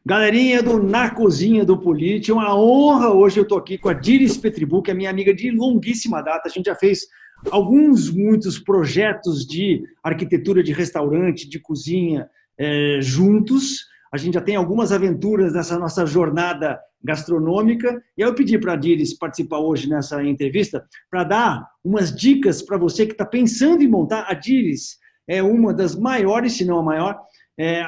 Galerinha do Na Cozinha do Politi, é uma honra. Hoje eu estou aqui com a Diris Petribu, que é minha amiga de longuíssima data. A gente já fez muitos projetos de arquitetura de restaurante, de cozinha juntos. A gente já tem algumas aventuras nessa nossa jornada gastronômica. E eu pedi para a Diris participar hoje nessa entrevista para dar umas dicas para você que está pensando em montar. A Diris é uma das maiores, se não a maior,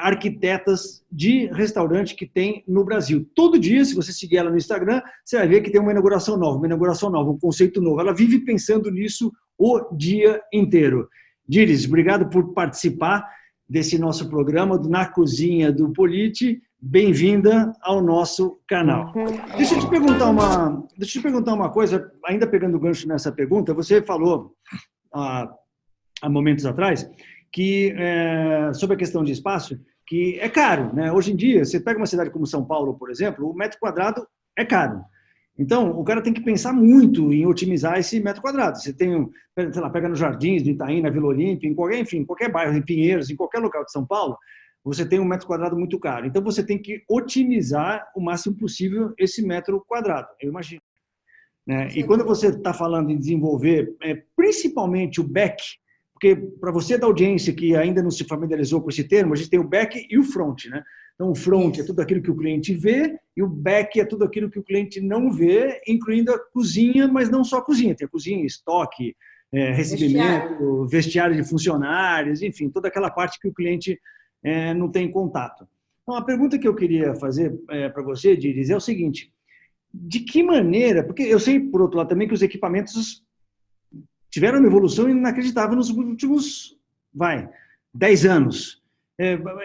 arquitetas de restaurante que tem no Brasil. Todo dia, se você seguir ela no Instagram, você vai ver que tem uma inauguração nova, um conceito novo. Ela vive pensando nisso o dia inteiro. Diris, obrigado por participar desse nosso programa do Na Cozinha do Politi. Bem-vinda ao nosso canal. Deixa eu te perguntar uma coisa, ainda pegando o gancho nessa pergunta. Você falou há momentos atrás que sobre a questão de espaço, que é caro, né? Hoje em dia, você pega uma cidade como São Paulo, por exemplo, o metro quadrado é caro. Então, o cara tem que pensar muito em otimizar esse metro quadrado. Você tem, sei lá, pega nos Jardins, no Itaim, na Vila Olímpia, em qualquer bairro, em Pinheiros, em qualquer local de São Paulo, você tem um metro quadrado muito caro. Então, você tem que otimizar o máximo possível esse metro quadrado, eu imagino. Né? E quando você está falando em desenvolver, principalmente o back, porque para você da audiência que ainda não se familiarizou com esse termo, a gente tem o back e o front, né? Então, o front é tudo aquilo que o cliente vê e o back é tudo aquilo que o cliente não vê, incluindo a cozinha, mas não só a cozinha. Tem a cozinha, estoque, recebimento, vestiário de funcionários, enfim, toda aquela parte que o cliente não tem contato. Então, a pergunta que eu queria fazer para você, Diris, é o seguinte: de que maneira, porque eu sei, por outro lado, também que os equipamentos tiveram uma evolução inacreditável nos últimos, 10 anos.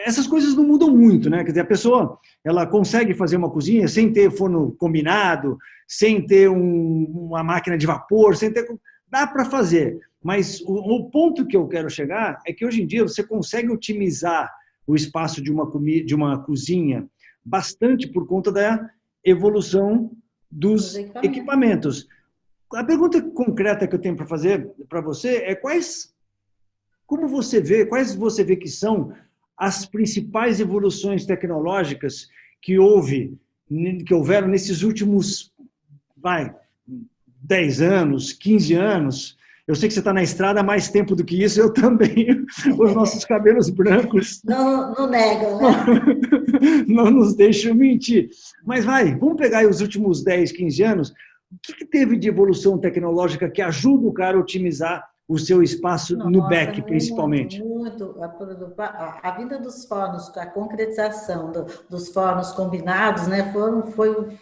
Essas coisas não mudam muito, né? Quer dizer, a pessoa, ela consegue fazer uma cozinha sem ter forno combinado, sem ter uma máquina de vapor, sem ter... Dá para fazer, mas o ponto que eu quero chegar é que hoje em dia você consegue otimizar o espaço de uma cozinha bastante por conta da evolução dos equipamentos. A pergunta concreta que eu tenho para fazer para você é quais você vê que são as principais evoluções tecnológicas que houveram nesses últimos 10 anos, 15 anos. Eu sei que você está na estrada há mais tempo do que isso, eu também. Os nossos cabelos brancos não negam, né? Não nos deixam mentir. Mas vamos pegar aí os últimos 10, 15 anos. O que teve de evolução tecnológica que ajuda o cara a otimizar o seu espaço no back, principalmente? Muito. A vinda dos fornos, a concretização dos fornos combinados, né, foi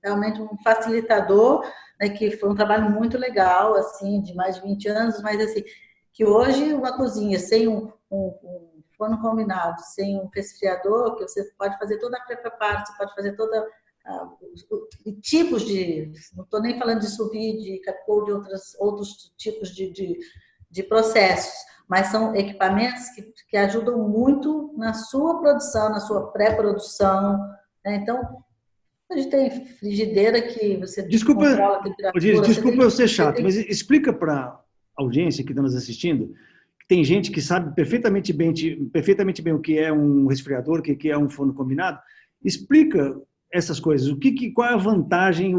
realmente um facilitador, né, que foi um trabalho muito legal, assim, de mais de 20 anos, mas assim, que hoje uma cozinha sem um forno combinado, sem um resfriador, que você pode fazer toda a pré-preparo, você pode fazer toda tipos de, não estou nem falando de sous vide, ou de outros tipos de processos, mas são equipamentos que ajudam muito na sua produção, na sua pré-produção, né? Então, a gente tem frigideira que você controla a temperatura. Desculpa eu ser chato, mas explica para a audiência que está nos assistindo, que tem gente que sabe perfeitamente bem o que é um resfriador, o que é um forno combinado. Explica essas coisas, qual é a vantagem,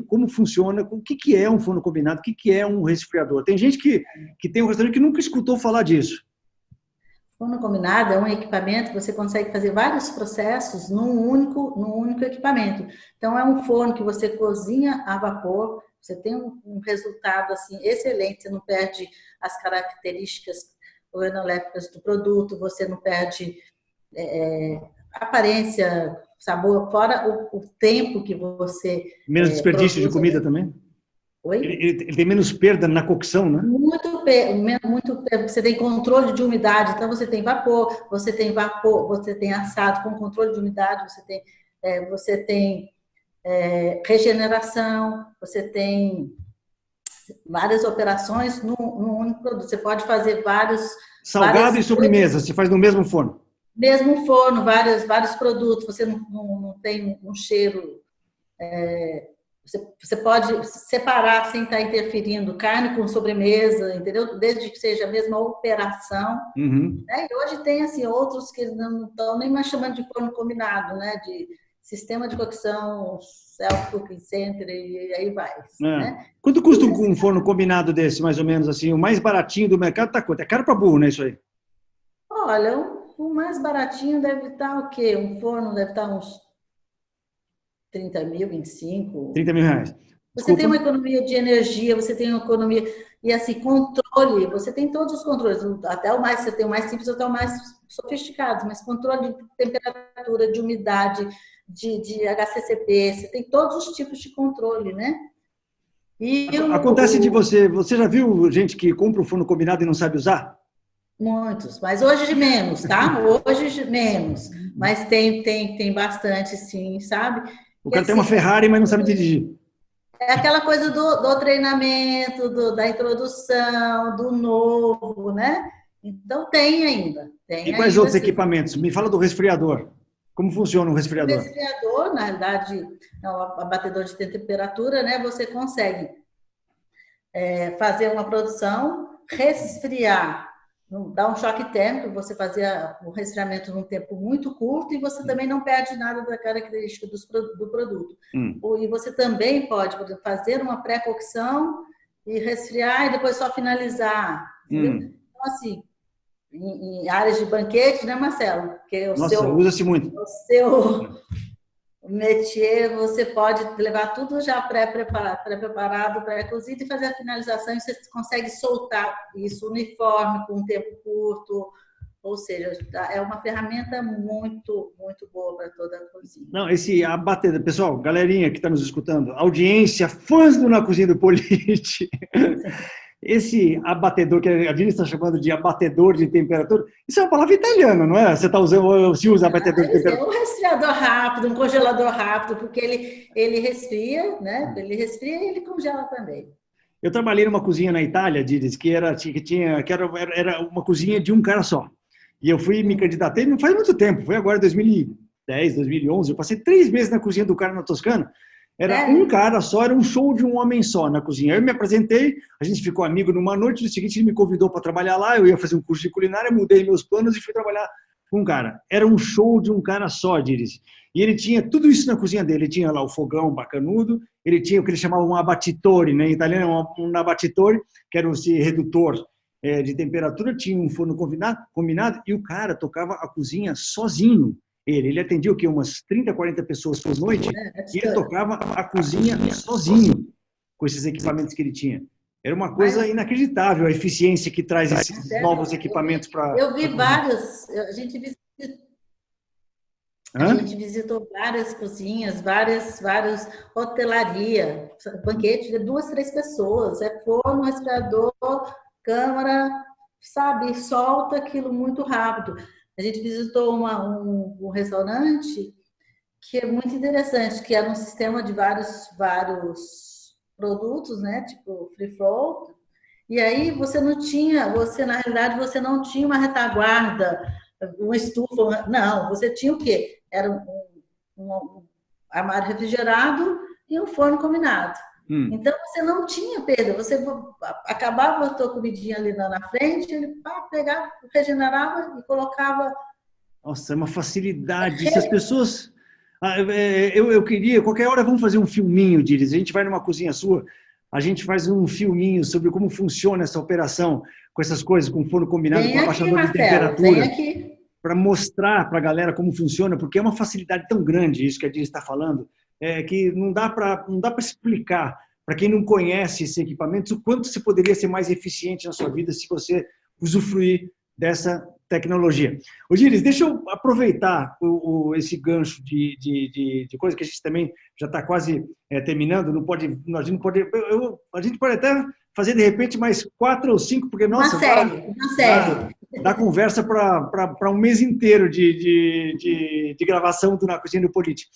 como funciona, o que é um forno combinado, o que é um resfriador. Tem gente que tem um restaurante que nunca escutou falar disso. Forno combinado é um equipamento que você consegue fazer vários processos num único equipamento. Então, é um forno que você cozinha a vapor, você tem um resultado assim excelente, você não perde as características organolépticas do produto, você não perde aparência, sabor, fora o tempo que você... Menos desperdício de comida também? Oi? Ele tem menos perda na cocção, né? Muito perda. Você tem controle de umidade, então você tem vapor, você tem assado com controle de umidade, você tem regeneração, você tem várias operações num único produto. Você pode fazer salgado e sobremesa, você faz no mesmo forno? Mesmo forno, vários produtos, você não tem um cheiro Você pode separar sem estar interferindo carne com sobremesa, entendeu? Desde que seja a mesma operação. Uhum. Né? E hoje tem assim, outros que não estão nem mais chamando de forno combinado, né? De sistema de cocção, self-cooking center, e aí vai. Né? Quanto custa um forno combinado desse, mais ou menos assim? O mais baratinho do mercado tá quanto? É caro para burro, né, isso aí? Olha, o mais baratinho deve estar o quê? Um forno deve estar uns 30 mil, 25. 30 mil reais. Você Desculpa. tem uma economia de energia, você tem uma economia, e assim, controle, você tem todos os controles, até o mais, você tem o mais simples até o mais sofisticado, mas controle de temperatura, de umidade, de HCCP, você tem todos os tipos de controle, né? E Acontece de você já viu gente que compra um forno combinado e não sabe usar? Muitos, mas hoje de menos, tá? Hoje de menos, mas tem bastante, sim, sabe? O cara tem uma Ferrari, mas não sabe dirigir. É aquela coisa do treinamento, da introdução, do novo, né? Então tem ainda. E quais outros equipamentos? Me fala do resfriador. Como funciona um resfriador? O resfriador, na realidade, é um abatedor de temperatura, né? Você consegue fazer uma produção, resfriar, dar um choque térmico, você fazia o resfriamento num tempo muito curto e você também não perde nada da característica do produto. E você também pode, por exemplo, fazer uma pré-cocção e resfriar e depois só finalizar. Então, assim, em áreas de banquete, né, Marcelo? Porque usa-se muito. O seu métier, você pode levar tudo já pré-preparado, pré-cozido e fazer a finalização e você consegue soltar isso uniforme, com um tempo curto, ou seja, é uma ferramenta muito, muito boa para toda a cozinha. Não, esse abatedor, pessoal, galerinha que está nos escutando, audiência, fãs do Na Cozinha do Polite, esse abatedor, que a Dini está chamando de abatedor de temperatura, isso é uma palavra italiana, não é? Você está usando, se usa abatedor de temperatura? É um resfriador rápido, um congelador rápido, porque ele resfria, né? Ele resfria e ele congela também. Eu trabalhei numa cozinha na Itália, Diris, que era uma cozinha de um cara só. E eu fui me candidatei, não faz muito tempo, foi agora 2010, 2011, eu passei 3 meses na cozinha do cara na Toscana. Era um cara só, era um show de um homem só na cozinha. Eu me apresentei, a gente ficou amigo numa noite, no seguinte ele me convidou para trabalhar lá, eu ia fazer um curso de culinária, mudei meus planos e fui trabalhar com um cara. Era um show de um cara só, Diris. E ele tinha tudo isso na cozinha dele. Ele tinha lá o fogão bacanudo, ele tinha o que eles chamavam um abatitore, né? Em italiano é um abatitore, que era esse redutor de temperatura, tinha um forno combinado e o cara tocava a cozinha sozinho. Ele atendia o quê? Umas 30, 40 pessoas por noite e ele tocava a cozinha sozinho com esses equipamentos que ele tinha. Era uma coisa inacreditável a eficiência que traz esses novos equipamentos para... Eu vi vários, a gente visitou várias cozinhas, várias hotelaria, banquete de 2, 3 pessoas, forno, resfriador, câmara, sabe, solta aquilo muito rápido. A gente visitou um restaurante que é muito interessante, que era um sistema de vários produtos, né, tipo free flow. E aí na realidade, você não tinha uma retaguarda, uma estufa, não, você tinha o quê? Era um armário refrigerado e um forno combinado. Então, você não tinha perda, você acabava a tua comidinha ali na frente, ele pegava, regenerava e colocava... Nossa, é uma facilidade. Se as pessoas... Eu queria, qualquer hora vamos fazer um filminho, Diris, a gente vai numa cozinha sua, a gente faz um filminho sobre como funciona essa operação com essas coisas, com forno combinado, com abaixador de temperatura, para mostrar para a galera como funciona, porque é uma facilidade tão grande isso que a Diris está falando, que não dá para explicar para quem não conhece esse equipamento o quanto você poderia ser mais eficiente na sua vida se você usufruir dessa tecnologia. Ô, Diris, deixa eu aproveitar esse gancho de coisa que a gente também já está quase terminando, a gente pode até fazer de repente mais 4 ou 5, porque nossa, uma série. Dá conversa para um mês inteiro de gravação do Na Cozinha do Polite.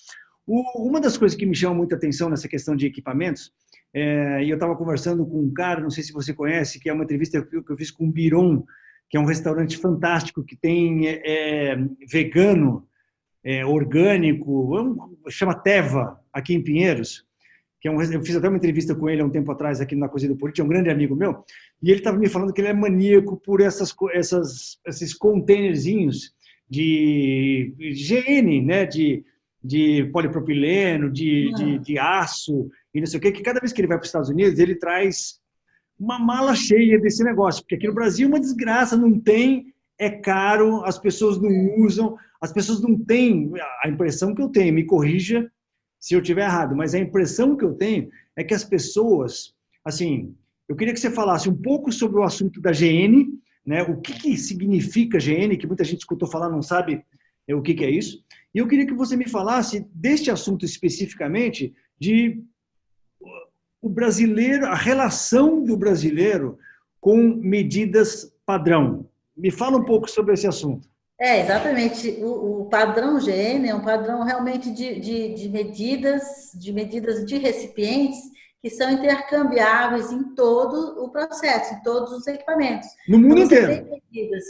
Uma das coisas que me chama muita atenção nessa questão de equipamentos, e eu estava conversando com um cara, não sei se você conhece, que é uma entrevista que eu fiz com o Biron, que é um restaurante fantástico que tem vegano, orgânico, chama Teva, aqui em Pinheiros. que é eu fiz até uma entrevista com ele há um tempo atrás aqui na Cozinha do Político, é um grande amigo meu, e ele estava me falando que ele é maníaco por esses containerzinhos de GN, né, de polipropileno, de aço e não sei o quê, que cada vez que ele vai para os Estados Unidos, ele traz uma mala cheia desse negócio, porque aqui no Brasil é uma desgraça, não tem, é caro, as pessoas não usam, as pessoas não têm, a impressão que eu tenho, me corrija se eu estiver errado, mas a impressão que eu tenho é que as pessoas, assim, eu queria que você falasse um pouco sobre o assunto da GN, né, o que significa GN, que muita gente escutou falar, não sabe o que é isso, e eu queria que você me falasse deste assunto especificamente, de o brasileiro, a relação do brasileiro com medidas padrão. Me fala um pouco sobre esse assunto. Exatamente. O padrão GN é um padrão realmente de medidas de recipientes que são intercambiáveis em todo o processo, em todos os equipamentos. No mundo então, inteiro. Tem medidas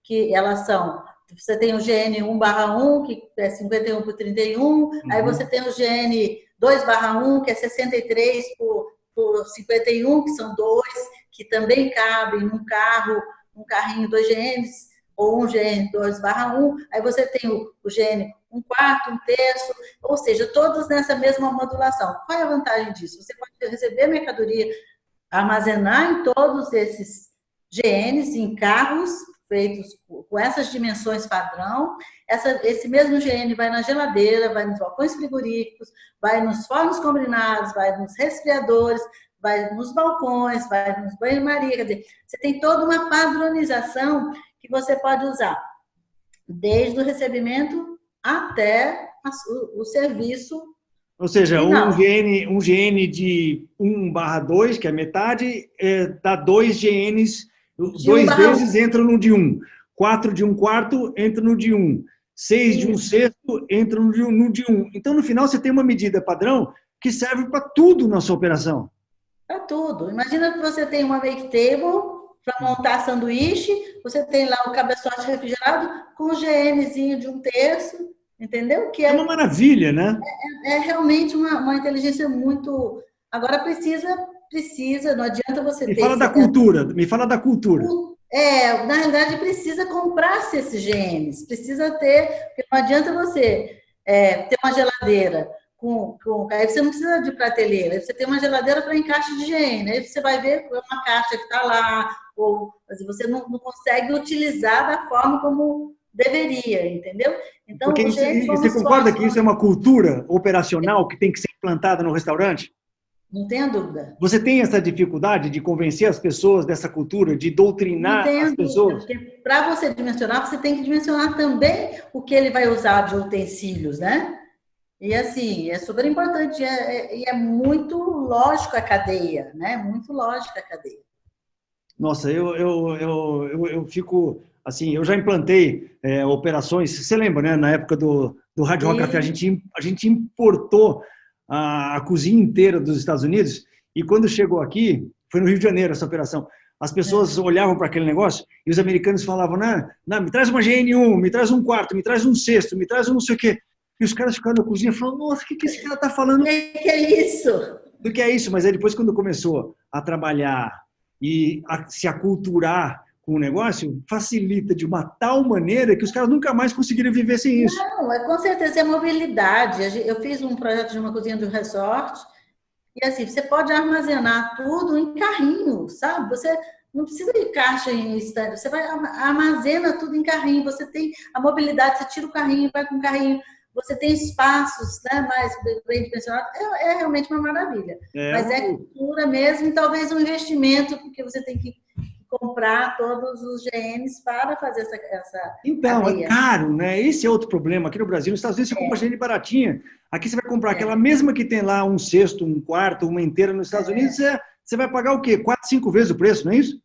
que elas são... Você tem o GN 1/1, que é 51 por 31, aí você tem o GN 2/1, que é 63 por 51, que são dois, que também cabem num carro, um carrinho 2 GNs, ou um GN 2/1, aí você tem o GN 1/4, 1/3, ou seja, todos nessa mesma modulação. Qual é a vantagem disso? Você pode receber mercadoria, armazenar em todos esses GNs, em carros feitos com essas dimensões padrão, esse mesmo GN vai na geladeira, vai nos balcões frigoríficos, vai nos fornos combinados, vai nos resfriadores, vai nos balcões, vai nos banho-maria, quer dizer, você tem toda uma padronização que você pode usar, desde o recebimento até o serviço. Ou seja, um GN de 1/2, que é metade, dá 2 GNs, 2 vezes entra no de 1. 4 de 1/4 entra no de 1. 6 de 1/6 entra no de 1. Então, no final, você tem uma medida padrão que serve para tudo na sua operação. Para tudo. Imagina que você tem uma make table para montar sanduíche, você tem lá o cabeçote refrigerado com o GNzinho de 1/3, entendeu? Que é uma maravilha, né? É realmente uma inteligência muito... Agora precisa, não adianta você ter... Me fala da cultura. Na realidade precisa comprar-se esses GNs, precisa ter, porque não adianta você ter uma geladeira aí você não precisa de prateleira, você tem uma geladeira para encaixe de GN, aí você vai ver uma caixa que está lá, ou você não consegue utilizar da forma como deveria, entendeu? Então, porque você concorda que isso é uma cultura operacional que tem que ser implantada no restaurante? Não tenha dúvida. Você tem essa dificuldade de convencer as pessoas dessa cultura, de doutrinar as pessoas? Porque para você dimensionar, você tem que dimensionar também o que ele vai usar de utensílios, né? E assim, é super importante, e é muito lógico a cadeia, né? Muito lógica a cadeia. Nossa, eu fico, assim, eu já implantei operações, você lembra, né? Na época do Hard Rock Café, a gente importou a cozinha inteira dos Estados Unidos, e quando chegou aqui, foi no Rio de Janeiro essa operação, as pessoas olhavam para aquele negócio, e os americanos falavam, não, me traz uma GN1, me traz 1/4, me traz 1/6, me traz um não sei o quê. E os caras ficaram na cozinha e falaram, nossa, o que esse cara está falando? O que é isso? Do que é isso? Mas aí depois, quando começou a trabalhar e se aculturar com o negócio, facilita de uma tal maneira que os caras nunca mais conseguiram viver sem isso. Não, com certeza é mobilidade. Eu fiz um projeto de uma cozinha do resort, e assim, você pode armazenar tudo em carrinho, sabe? Você não precisa de caixa em estande, você vai armazena tudo em carrinho, você tem a mobilidade, você tira o carrinho, vai com o carrinho, você tem espaços, né, mais bem dimensionados, é realmente uma maravilha. Mas é cultura mesmo, e talvez um investimento, porque você tem que comprar todos os GNs para fazer essa então, cadeia. É caro, né? Esse é outro problema. Aqui no Brasil, nos Estados Unidos, você compra GN baratinha. Aqui você vai comprar aquela mesma que tem lá 1/6, 1/4, uma inteira nos Estados Unidos, você vai pagar o quê? 4, 5 vezes o preço, não é isso?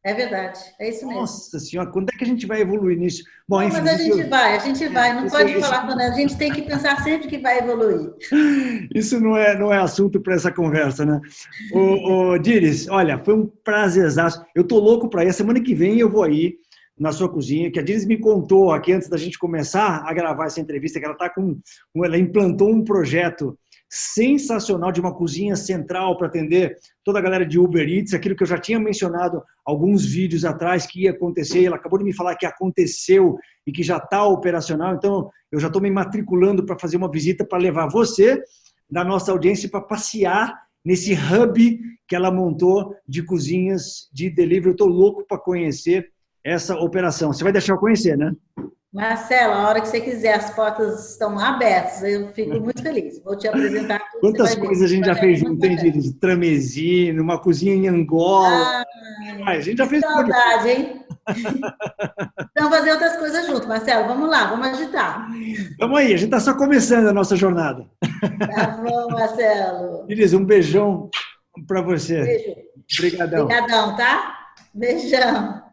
É verdade, é isso mesmo. Nossa Senhora, quando é que a gente vai evoluir nisso? Bom, não, enfim, mas a gente vai, não pode falar quando a gente tem que pensar sempre que vai evoluir. Isso não é assunto para essa conversa, né? Ô, Diris, olha, foi um prazerzaço. Eu tô louco para ir. A semana que vem eu vou aí na sua cozinha, que a Diris me contou aqui antes da gente começar a gravar essa entrevista, que ela implantou um projeto sensacional de uma cozinha central para atender toda a galera de Uber Eats, aquilo que eu já tinha mencionado alguns vídeos atrás que ia acontecer, ela acabou de me falar que aconteceu e que já está operacional, então eu já estou me matriculando para fazer uma visita para levar você, da nossa audiência, para passear nesse hub que ela montou de cozinhas de delivery. Eu estou louco para conhecer essa operação. Você vai deixar eu conhecer, né? Marcela, a hora que você quiser, as portas estão abertas, eu fico muito feliz. Vou te apresentar tudo. Quantas coisas a gente já fez junto, tem de tramezine, uma cozinha em Angola. Ai, a gente já que fez saudade, hein? Então, fazer outras coisas junto, Marcelo. Vamos lá, vamos agitar. Vamos aí, a gente está só começando a nossa jornada. Tá bom, Marcelo. Iris, um beijão para você. Beijo. Obrigadão. Obrigadão, tá? Beijão.